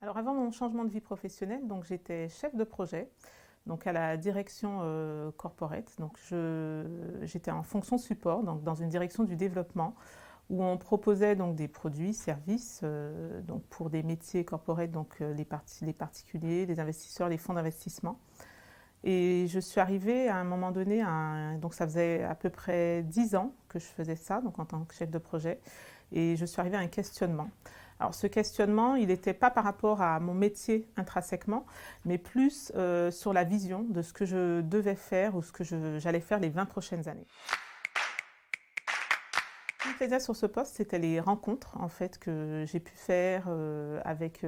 Alors avant mon changement de vie professionnelle, donc j'étais chef de projet, donc à la direction corporate. Donc j'étais en fonction support, donc dans une direction du développement, où on proposait donc des produits, services, donc pour des métiers corporate, donc les particuliers, les investisseurs, les fonds d'investissement. Et je suis arrivée à un moment donné, donc ça faisait à peu près 10 ans que je faisais ça, donc en tant que chef de projet, et je suis arrivée à un questionnement. Alors ce questionnement, il n'était pas par rapport à mon métier intrinsèquement, mais plus sur la vision de ce que je devais faire ou ce que j'allais faire les 20 prochaines années. Ce qui me plaisait sur ce poste, c'était les rencontres en fait que j'ai pu faire avec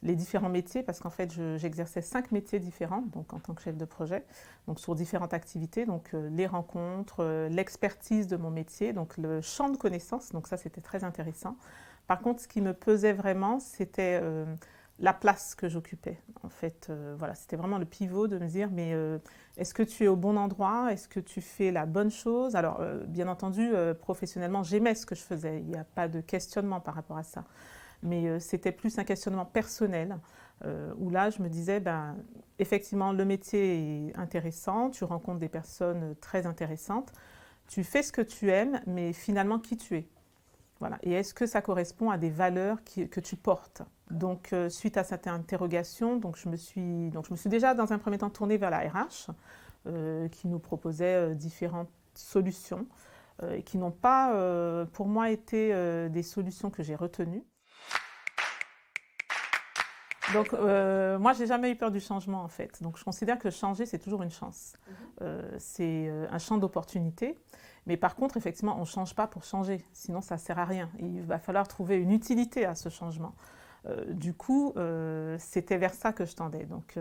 les différents métiers, parce qu'en fait j'exerçais 5 métiers différents, donc en tant que chef de projet, donc sur différentes activités, donc les rencontres, l'expertise de mon métier, donc le champ de connaissances, donc ça c'était très intéressant. Par contre, ce qui me pesait vraiment, c'était la place que j'occupais. En fait, voilà, c'était vraiment le pivot de me dire, mais est-ce que tu es au bon endroit? Est-ce que tu fais la bonne chose? Alors, bien entendu, professionnellement, j'aimais ce que je faisais. Il n'y a pas de questionnement par rapport à ça. Mais c'était plus un questionnement personnel, où là, je me disais, ben, effectivement, le métier est intéressant, tu rencontres des personnes très intéressantes, tu fais ce que tu aimes, mais finalement, qui tu es? Voilà. Et est-ce que ça correspond à des valeurs que tu portes? Donc, suite à cette interrogation, je me suis déjà dans un premier temps tournée vers la RH, qui nous proposait différentes solutions, qui n'ont pas, pour moi, été des solutions que j'ai retenues. Donc, moi, j'ai jamais eu peur du changement, en fait. Donc, je considère que changer, c'est toujours une chance. C'est un champ d'opportunité. Mais par contre, effectivement, on ne change pas pour changer. Sinon, ça ne sert à rien. Il va falloir trouver une utilité à ce changement. Du coup, c'était vers ça que je tendais. Donc,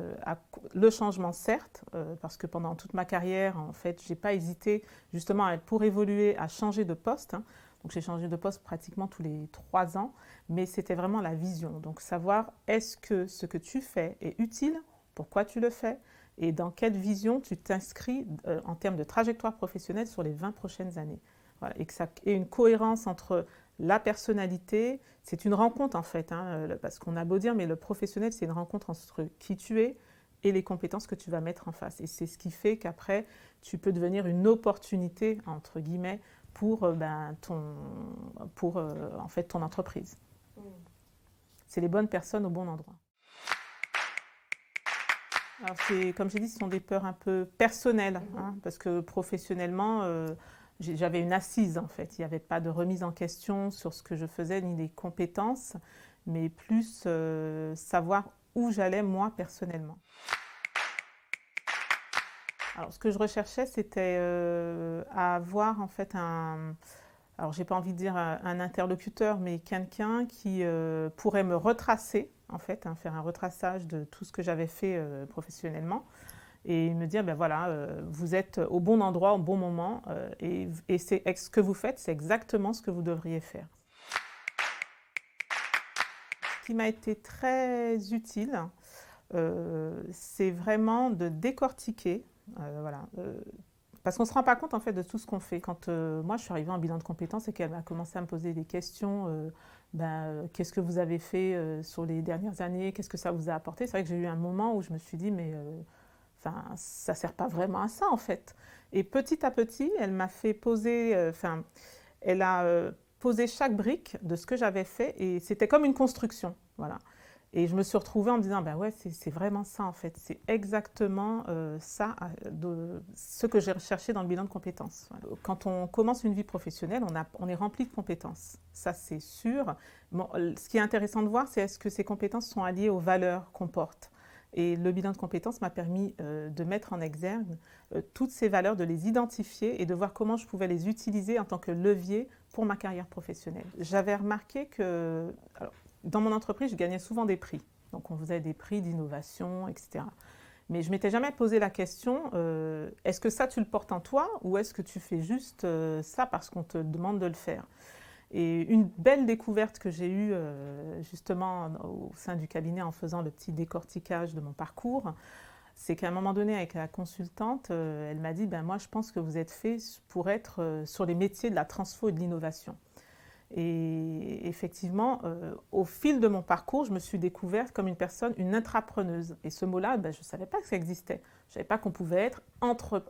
le changement, certes, parce que pendant toute ma carrière, en fait, je n'ai pas hésité justement pour évoluer à changer de poste, hein. Donc, j'ai changé de poste pratiquement tous les 3 ans, mais c'était vraiment la vision. Donc, savoir est-ce que ce que tu fais est utile, pourquoi tu le fais, et dans quelle vision tu t'inscris en termes de trajectoire professionnelle sur les 20 prochaines années. Voilà, et que ça ait une cohérence entre la personnalité, c'est une rencontre en fait, hein, parce qu'on a beau dire, mais le professionnel, c'est une rencontre entre qui tu es et les compétences que tu vas mettre en face. Et c'est ce qui fait qu'après, tu peux devenir une opportunité, entre guillemets, pour, en fait, ton entreprise. C'est les bonnes personnes au bon endroit. Alors comme j'ai dit, ce sont des peurs un peu personnelles, hein, parce que professionnellement, j'avais une assise en fait. Il n'y avait pas de remise en question sur ce que je faisais ni des compétences, mais plus savoir où j'allais moi personnellement. Alors ce que je recherchais, c'était à avoir en fait alors j'ai pas envie de dire un interlocuteur, mais quelqu'un qui pourrait me retracer en fait, hein, faire un retraçage de tout ce que j'avais fait professionnellement et me dire ben voilà, vous êtes au bon endroit au bon moment et ce que vous faites, c'est exactement ce que vous devriez faire. Ce qui m'a été très utile, c'est vraiment de décortiquer, voilà, parce qu'on ne se rend pas compte en fait de tout ce qu'on fait. Quand moi je suis arrivée en bilan de compétences et qu'elle a commencé à me poser des questions, qu'est-ce que vous avez fait sur les dernières années, qu'est-ce que ça vous a apporté? C'est vrai que j'ai eu un moment où je me suis dit mais ça ne sert pas vraiment à ça en fait. Et petit à petit, elle m'a fait poser, elle a posé chaque brique de ce que j'avais fait et c'était comme une construction, voilà. Et je me suis retrouvée en me disant, ben ouais, c'est vraiment ça en fait, c'est exactement ça, ce que j'ai recherché dans le bilan de compétences. Voilà. Quand on commence une vie professionnelle, on est rempli de compétences, ça c'est sûr. Bon, ce qui est intéressant de voir, c'est est-ce que ces compétences sont alliées aux valeurs qu'on porte. Et le bilan de compétences m'a permis de mettre en exergue toutes ces valeurs, de les identifier et de voir comment je pouvais les utiliser en tant que levier pour ma carrière professionnelle. J'avais remarqué que, alors, dans mon entreprise, je gagnais souvent des prix. Donc on faisait des prix d'innovation, etc. Mais je ne m'étais jamais posé la question, est-ce que ça tu le portes en toi ou est-ce que tu fais juste ça parce qu'on te demande de le faire? Et une belle découverte que j'ai eue justement au sein du cabinet en faisant le petit décortiquage de mon parcours, c'est qu'à un moment donné avec la consultante, elle m'a dit, ben moi je pense que vous êtes fait pour être sur les métiers de la transfo et de l'innovation. Et effectivement, au fil de mon parcours, je me suis découverte comme une personne, une intrapreneuse. Et ce mot-là, ben, je ne savais pas que ça existait. Je ne savais pas qu'on pouvait être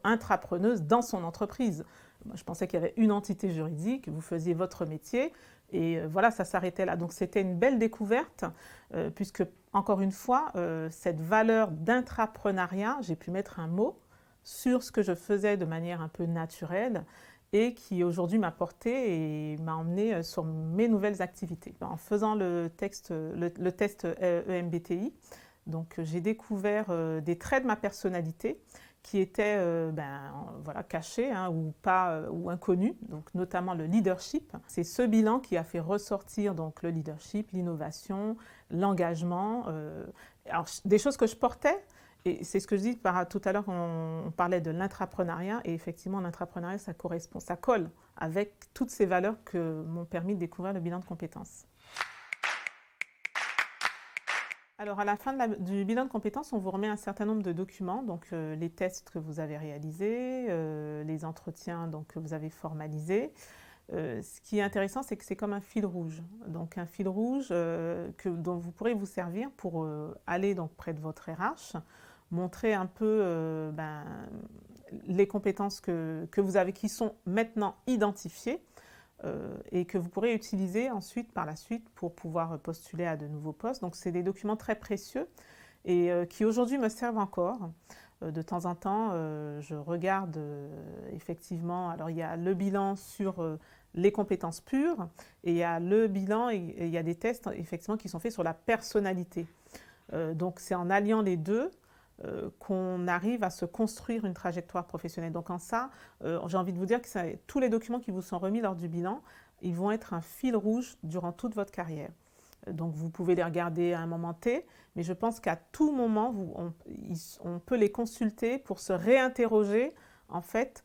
intrapreneuse dans son entreprise. Moi, je pensais qu'il y avait une entité juridique, vous faisiez votre métier, et voilà, ça s'arrêtait là. Donc c'était une belle découverte, puisque, encore une fois, cette valeur d'intrapreneuriat, j'ai pu mettre un mot sur ce que je faisais de manière un peu naturelle, et qui aujourd'hui m'a porté et m'a emmené sur mes nouvelles activités. En faisant test EMBTI, donc j'ai découvert des traits de ma personnalité qui étaient voilà, cachés hein, ou pas ou inconnus, donc notamment le leadership. C'est ce bilan qui a fait ressortir donc le leadership, l'innovation, l'engagement, des choses que je portais. Et c'est ce que je dis tout à l'heure, on parlait de l'intrapreneuriat, et effectivement, l'intrapreneuriat, ça correspond, ça colle avec toutes ces valeurs que m'ont permis de découvrir le bilan de compétences. Alors, à la fin du bilan de compétences, on vous remet un certain nombre de documents, donc les tests que vous avez réalisés, les entretiens donc, que vous avez formalisés. Ce qui est intéressant, c'est que c'est comme un fil rouge. Donc, un fil rouge dont vous pourrez vous servir pour aller donc, près de votre RH, montrer un peu les compétences que vous avez, qui sont maintenant identifiées et que vous pourrez utiliser ensuite, par la suite, pour pouvoir postuler à de nouveaux postes. Donc, c'est des documents très précieux et qui aujourd'hui me servent encore. De temps en temps, je regarde effectivement, alors il y a le bilan sur les compétences pures et il y a le bilan et il y a des tests effectivement qui sont faits sur la personnalité. Donc, c'est en alliant les deux qu'on arrive à se construire une trajectoire professionnelle. Donc en ça, j'ai envie de vous dire que tous les documents qui vous sont remis lors du bilan, ils vont être un fil rouge durant toute votre carrière. Donc vous pouvez les regarder à un moment T, mais je pense qu'à tout moment, on peut les consulter pour se réinterroger en fait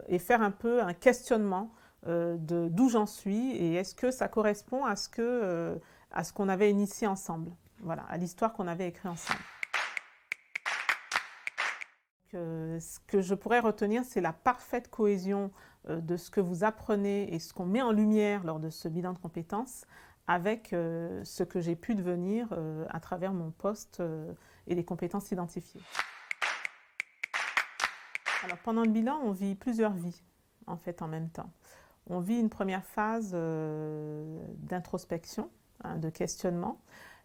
et faire un peu un questionnement d'où j'en suis et est-ce que ça correspond à ce qu'on avait initié ensemble, voilà, à l'histoire qu'on avait écrite ensemble. Ce que je pourrais retenir, c'est la parfaite cohésion de ce que vous apprenez et ce qu'on met en lumière lors de ce bilan de compétences avec ce que j'ai pu devenir à travers mon poste et les compétences identifiées. Alors, pendant le bilan, on vit plusieurs vies, en fait, en même temps. On vit une première phase d'introspection, hein, de questionnement.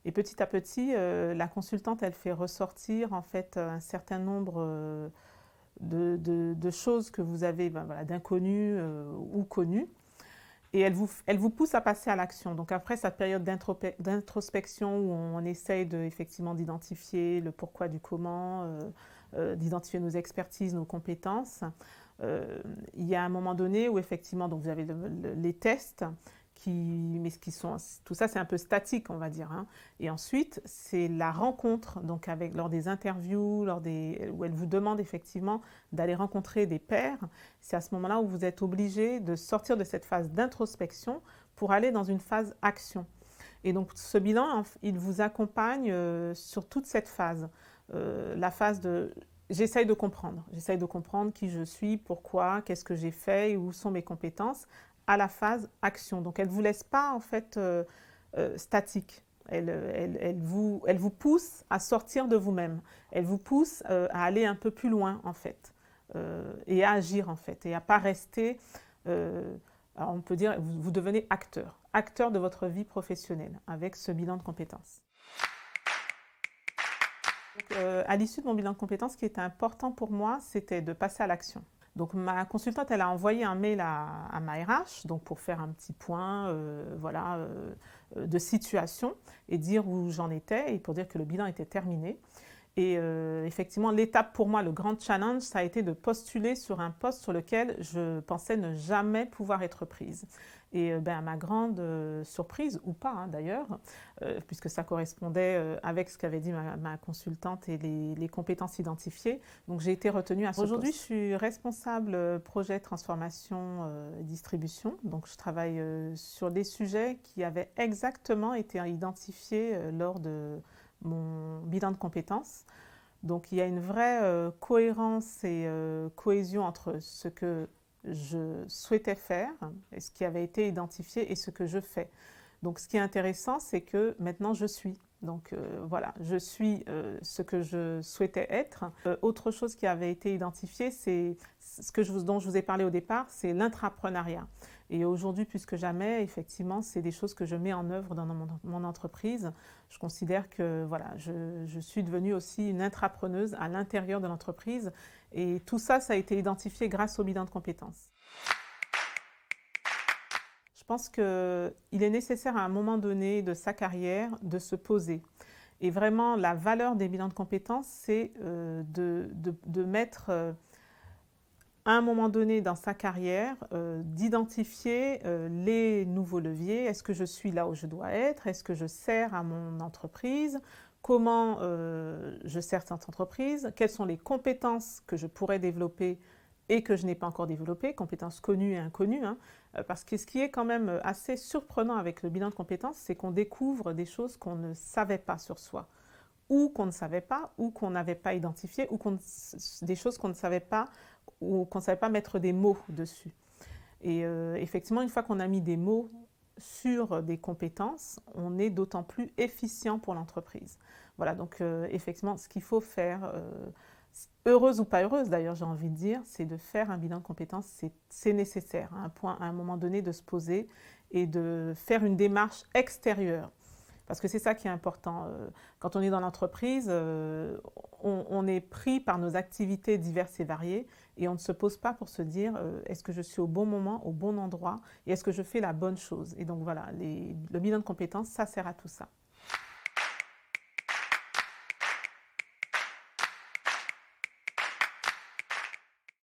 Et petit à petit, la consultante, elle fait ressortir en fait un certain nombre de choses que vous avez voilà, d'inconnues ou connues. Et elle vous pousse à passer à l'action. Donc après cette période d'introspection où on essaye effectivement d'identifier le pourquoi du comment, d'identifier nos expertises, nos compétences, il y a un moment donné où effectivement donc vous avez les tests, tout ça c'est un peu statique on va dire. Hein. Et ensuite c'est la rencontre donc lors des interviews, où elle vous demande effectivement d'aller rencontrer des pairs. C'est à ce moment-là où vous êtes obligé de sortir de cette phase d'introspection pour aller dans une phase action. Et donc ce bilan, il vous accompagne sur toute cette phase. La phase de j'essaye de comprendre qui je suis, pourquoi, qu'est-ce que j'ai fait et où sont mes compétences, à la phase action. Donc elle ne vous laisse pas en fait statique. Elle vous pousse à sortir de vous-même. Elle vous pousse à aller un peu plus loin en fait et à agir en fait et à ne pas rester, alors on peut dire, vous devenez acteur de votre vie professionnelle avec ce bilan de compétences. Donc, à l'issue de mon bilan de compétences, ce qui était important pour moi, c'était de passer à l'action. Donc ma consultante, elle a envoyé un mail à ma RH donc pour faire un petit point voilà, de situation et dire où j'en étais et pour dire que le bilan était terminé. Et effectivement, l'étape pour moi, le grand challenge, ça a été de postuler sur un poste sur lequel je pensais ne jamais pouvoir être prise. Et à ma grande surprise, ou pas hein, d'ailleurs, puisque ça correspondait avec ce qu'avait dit ma consultante et les compétences identifiées, donc j'ai été retenue à ce poste. Aujourd'hui, je suis responsable projet transformation distribution, donc je travaille sur des sujets qui avaient exactement été identifiés lors de mon bilan de compétences. Donc il y a une vraie cohérence et cohésion entre ce que je souhaitais faire, et ce qui avait été identifié et ce que je fais. Donc ce qui est intéressant, c'est que maintenant je suis. Donc voilà, je suis ce que je souhaitais être. Autre chose qui avait été identifiée, c'est dont je vous ai parlé au départ, c'est l'intrapreneuriat. Et aujourd'hui, plus que jamais, effectivement, c'est des choses que je mets en œuvre dans mon entreprise. Je considère que voilà, je suis devenue aussi une intrapreneuse à l'intérieur de l'entreprise. Et tout ça, ça a été identifié grâce au bilan de compétences. Je pense qu'il est nécessaire à un moment donné de sa carrière de se poser. Et vraiment, la valeur des bilans de compétences, c'est de mettre à un moment donné dans sa carrière, d'identifier les nouveaux leviers. Est-ce que je suis là où je dois être? Est-ce que je sers à mon entreprise? Comment je sers cette entreprise? Quelles sont les compétences que je pourrais développer et que je n'ai pas encore développées, compétences connues et inconnues, hein, parce que ce qui est quand même assez surprenant avec le bilan de compétences, c'est qu'on découvre des choses qu'on ne savait pas sur soi, ou qu'on ne savait pas, ou qu'on n'avait pas identifiées, ou des choses qu'on ne savait pas, ou qu'on ne savait pas mettre des mots dessus. Et effectivement, une fois qu'on a mis des mots sur des compétences, on est d'autant plus efficient pour l'entreprise. Voilà, donc effectivement, ce qu'il faut faire, heureuse ou pas heureuse d'ailleurs, j'ai envie de dire, c'est de faire un bilan de compétences, c'est nécessaire à un moment donné de se poser et de faire une démarche extérieure. Parce que c'est ça qui est important. Quand on est dans l'entreprise, on est pris par nos activités diverses et variées et on ne se pose pas pour se dire est-ce que je suis au bon moment, au bon endroit et est-ce que je fais la bonne chose. Et donc voilà, le bilan de compétences, ça sert à tout ça.